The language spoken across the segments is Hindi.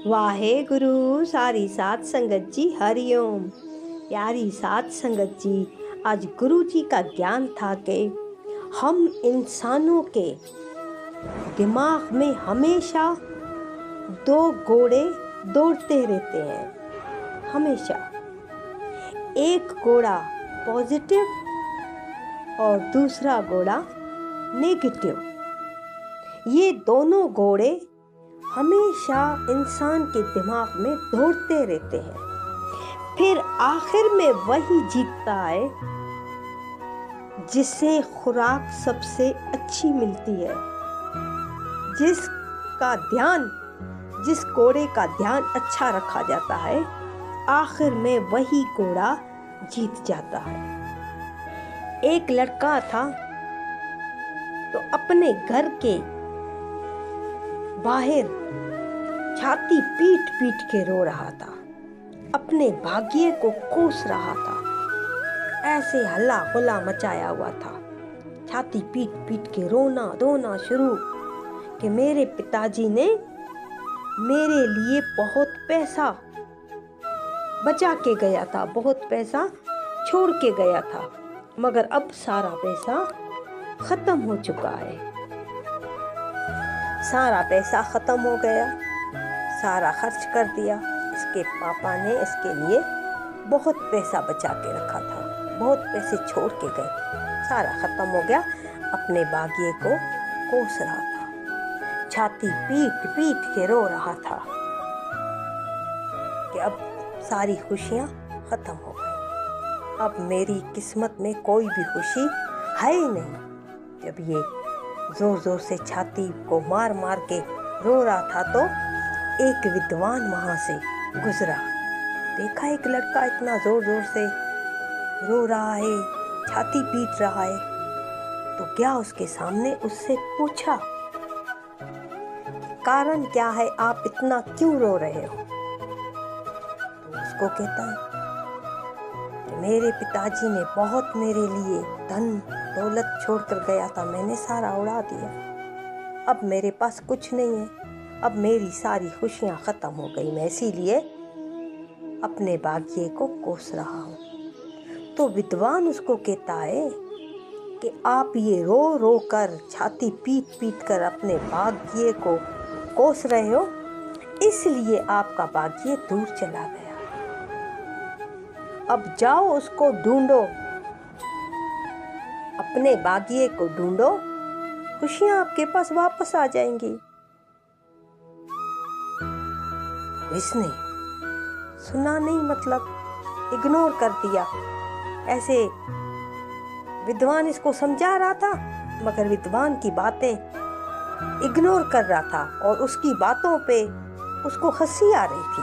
वाहे गुरु सारी साध संगत जी हरिओम। प्यारी साध संगत जी, आज गुरु जी का ज्ञान था कि हम इंसानों के दिमाग में हमेशा दो घोड़े दौड़ते रहते हैं। हमेशा एक घोड़ा पॉजिटिव और दूसरा घोड़ा नेगेटिव। ये दोनों घोड़े हमेशा इंसान के दिमाग में दौड़ते रहते हैं। फिर आखिर में वही जीतता है जिसे खुराक सबसे अच्छी मिलती है, जिस घोड़े का ध्यान अच्छा रखा जाता है, आखिर में वही घोड़ा जीत जाता है। एक लड़का था तो अपने घर के बाहर छाती पीट पीट के रो रहा था, अपने भाग्य को कोस रहा था। ऐसे हल्ला गुल्ला मचाया हुआ था, छाती पीट पीट के रोना धोना शुरू कि मेरे पिताजी ने मेरे लिए बहुत पैसा बचा के गया था, बहुत पैसा छोड़ के गया था, मगर अब सारा पैसा खत्म हो चुका है। सारा पैसा खत्म हो गया, सारा खर्च कर दिया। इसके पापा ने इसके लिए बहुत पैसा बचा के रखा था, बहुत पैसे छोड़ के गए, सारा खत्म हो गया। अपने भाग्य को कोस रहा था, छाती पीट पीट के रो रहा था कि अब सारी खुशियां खत्म हो गई, अब मेरी किस्मत में कोई भी खुशी है ही नहीं। जब ये जोर जोर से छाती को मार मार के रो रहा था तो एक विद्वान वहां से गुजरा। देखा एक लड़का इतना जोर जोर से रो रहा है, छाती पीट रहा है, तो क्या उसके सामने उससे पूछा, कारण क्या है, आप इतना क्यों रो रहे हो? तो उसको कहता है कि मेरे पिताजी ने बहुत मेरे लिए धन दौलत छोड़कर गया था, मैंने सारा उड़ा दिया, अब मेरे पास कुछ नहीं है, अब मेरी सारी खुशियां खत्म हो गई, मैं इसीलिए अपने भाग्य को कोस रहा हूँ। तो विद्वान उसको कहता है कि आप ये रो रो कर, छाती पीट पीट कर अपने भाग्य को कोस रहे हो, इसलिए आपका भाग्य दूर चला गया। अब जाओ उसको ढूंढो, अपने भाग्य को ढूंढो, खुशियां आपके पास वापस आ जाएंगी। इसने सुना नहीं, मतलब इग्नोर कर दिया। ऐसे विद्वान इसको समझा रहा था, मगर विद्वान की बातें इग्नोर कर रहा था और उसकी बातों पे उसको हंसी आ रही थी।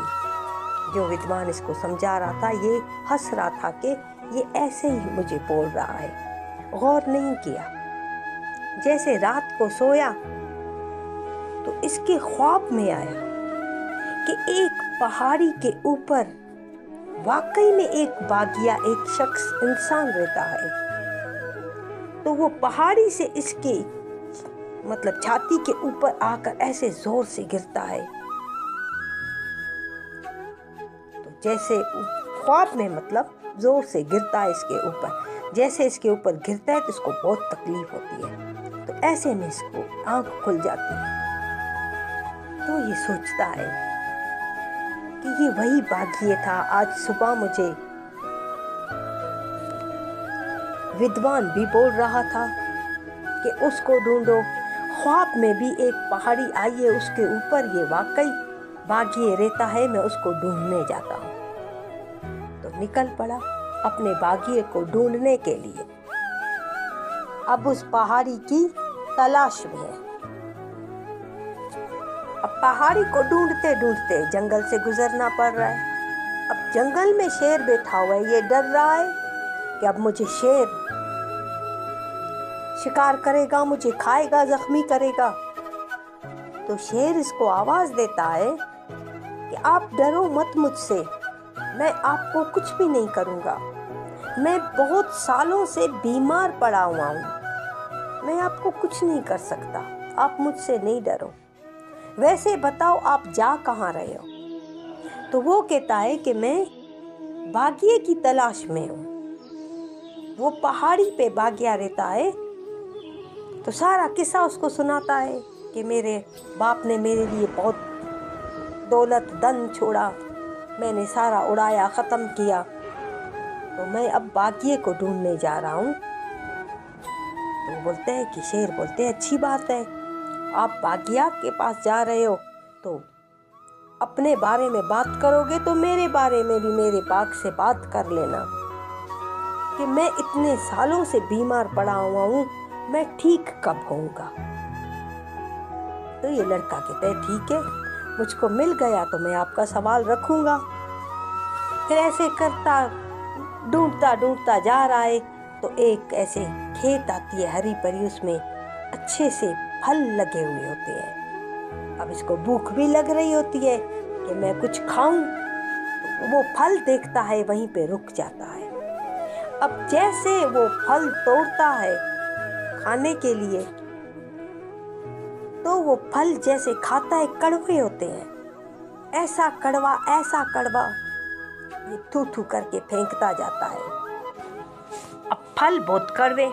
जो विद्वान इसको समझा रहा था ये हंस रहा था कि ये ऐसे ही मुझे बोल रहा है, गौर नहीं किया। जैसे रात को सोया तो इसके ख्वाब में आया कि एक पहाड़ी के ऊपर वाकई में एक बागिया, एक शख्स, इंसान रहता है। तो वो पहाड़ी से इसके मतलब छाती के ऊपर आकर ऐसे जोर से गिरता है, तो जैसे ख्वाब में मतलब जोर से गिरता है इसके ऊपर। जैसे इसके ऊपर गिरता है तो इसको बहुत तकलीफ होती है, तो ऐसे में इसको आंख खुल जाती है। तो ये सोचता है कि ये वही भाग्य था। आज सुबह मुझे विद्वान भी बोल रहा था कि उसको ढूंढो, ख्वाब में भी एक पहाड़ी आई है, उसके ऊपर ये वाकई भाग्य रहता है, मैं उसको ढूंढने जाता हूँ। तो निकल पड़ा अपने भाग्य को ढूंढने के लिए। अब उस पहाड़ी की तलाश में है। अब पहाड़ी को ढूंढते ढूंढते जंगल से गुजरना पड़ रहा है। अब जंगल में शेर बैठा हुआ है, ये डर रहा है कि अब मुझे शेर शिकार करेगा, मुझे खाएगा, जख्मी करेगा। तो शेर इसको आवाज देता है कि आप डरो मत मुझसे, मैं आपको कुछ भी नहीं करूँगा, मैं बहुत सालों से बीमार पड़ा हुआ हूँ, मैं आपको कुछ नहीं कर सकता, आप मुझसे नहीं डरो। वैसे बताओ आप जा कहाँ रहे हो? तो वो कहता है कि मैं बागिये की तलाश में हूँ। वो पहाड़ी पे बागिया रहता है। तो सारा किस्सा उसको सुनाता है कि मेरे बाप ने मेरे लिए बहुत दौलत धन छोड़ा, मैंने सारा उड़ाया, ख़त्म किया, तो मैं अब बागिये को ढूंढने जा रहा हूँ। तो बोलते हैं कि शेर बोलते हैं अच्छी बात है, आप बागिया के पास जा रहे हो तो अपने बारे में बात करोगे तो मेरे बारे में भी मेरे बाग से बात कर लेना कि मैं इतने सालों से बीमार पड़ा हुआ हूँ, मैं ठीक कब होऊंगा। तो ये लड़का कहता है ठीक है, मुझको मिल गया तो मैं आपका सवाल रखूंगा। फिर ऐसे करता ढूंढता ढूंढता जा रहा है तो एक ऐसे खेत आती है हरी भरी, उसमें अच्छे से फल लगे हुए होते हैं। अब इसको भूख भी लग रही होती है कि मैं कुछ खाऊं, तो वो फल देखता है, वहीं पे रुक जाता है। अब जैसे वो फल तोड़ता है खाने के लिए, तो वो फल जैसे खाता है कड़वे होते हैं, ऐसा कड़वा ऐसा कड़वा, ये थू थू करके फेंकता जाता है। अब फल बहुत कड़वे,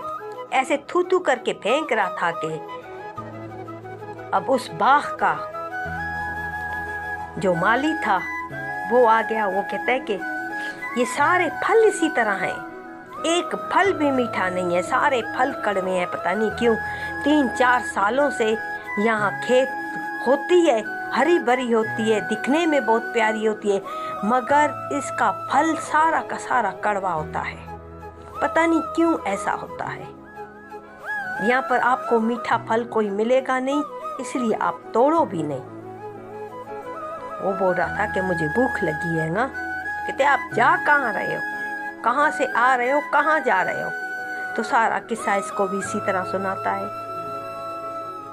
ऐसे थू थू करके फेंक रहा था कि अब उस बाग का जो माली था वो आ गया। वो कहता है कि ये सारे फल इसी तरह हैं, एक फल भी मीठा नहीं है, सारे फल कड़वे हैं, पता नहीं क्यों। 3-4 सालों से यहाँ खेत होती है, हरी भरी होती है, दिखने में बहुत प्यारी होती है, मगर इसका फल सारा का सारा कड़वा होता है, पता नहीं क्यों ऐसा होता है। यहाँ पर आपको मीठा फल कोई मिलेगा नहीं, इसलिए आप तोड़ो भी नहीं। वो बोल रहा था कि मुझे भूख लगी है ना। कहते आप जा कहाँ रहे हो, कहाँ से आ रहे हो, कहाँ जा रहे हो? तो सारा किस्सा इसको भी इसी तरह सुनाता है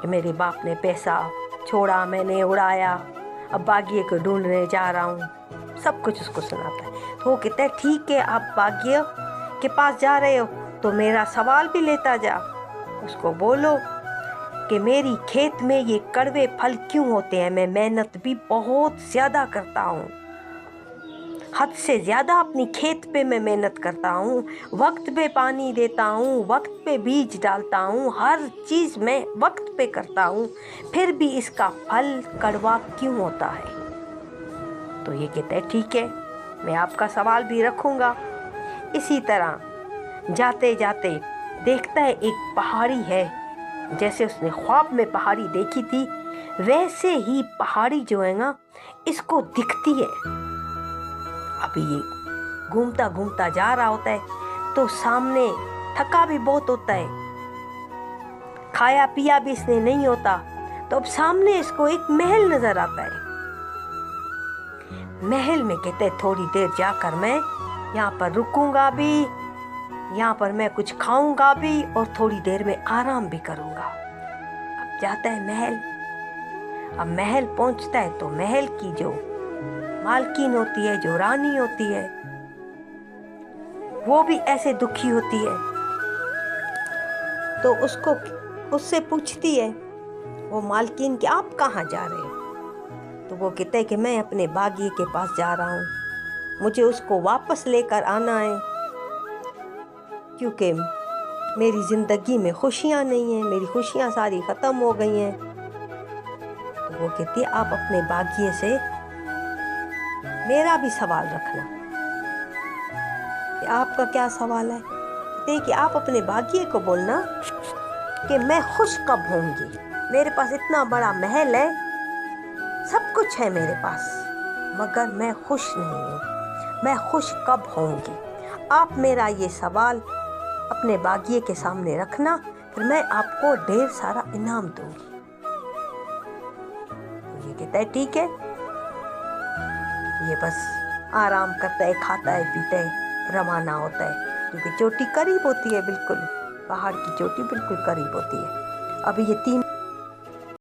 कि मेरे बाप ने पैसा छोड़ा, मैंने उड़ाया, अब बागिये को ढूंढने जा रहा हूँ, सब कुछ उसको सुनाता है। तो वो कहता है ठीक है, आप बागिये के पास जा रहे हो तो मेरा सवाल भी लेता जा। उसको बोलो कि मेरी खेत में ये कड़वे फल क्यों होते हैं, मैं मेहनत भी बहुत ज़्यादा करता हूँ, हद से ज़्यादा अपनी खेत पे मैं मेहनत करता हूँ, वक्त पे पानी देता हूँ, वक्त पे बीज डालता हूँ, हर चीज़ मैं वक्त पे करता हूँ, फिर भी इसका फल कड़वा क्यों होता है? तो ये कहता है ठीक है, मैं आपका सवाल भी रखूँगा। इसी तरह जाते जाते देखता है एक पहाड़ी है, जैसे उसने ख्वाब में पहाड़ी देखी थी वैसे ही पहाड़ी जो है ना इसको दिखती है। अभी ये घूमता घूमता जा रहा होता है तो सामने थका भी बहुत होता है, खाया पिया भी इसने नहीं होता, तो अब सामने इसको एक महल नजर आता है। महल में कहते हैं थोड़ी देर जाकर मैं यहाँ पर रुकूंगा भी, यहाँ पर मैं कुछ खाऊंगा भी और थोड़ी देर में आराम भी करूंगा। अब जाता है महल। अब महल पहुंचता है तो महल की जो मालकिन होती है, जो रानी होती है, वो भी ऐसे दुखी होती है। तो उससे पूछती है वो मालकिन कि आप कहाँ जा रहे हो? तो वो कहता है कि मैं अपने बागिये के पास जा रहा हूँ, मुझे उसको वापस लेकर आना है, क्योंकि मेरी ज़िंदगी में खुशियाँ नहीं हैं, मेरी खुशियाँ सारी ख़त्म हो गई हैं। तो वो कहती है आप अपने बागिये से मेरा भी सवाल रखना। कि आपका क्या सवाल है? कहते हैं कि आप अपने बागिये को बोलना कि मैं खुश कब होंगी, मेरे पास इतना बड़ा महल है, सब कुछ है मेरे पास, मगर मैं खुश नहीं हूँ, मैं खुश कब होंगी। आप मेरा ये सवाल अपने बागिये के सामने रखना, फिर मैं आपको ढेर सारा इनाम दूंगी। तो ये कहता है ठीक है। ये बस आराम करता है, खाता है, पीता है, रवाना होता है, क्योंकि चोटी करीब होती है, बिल्कुल पहाड़ की चोटी बिल्कुल करीब होती है। अभी ये 3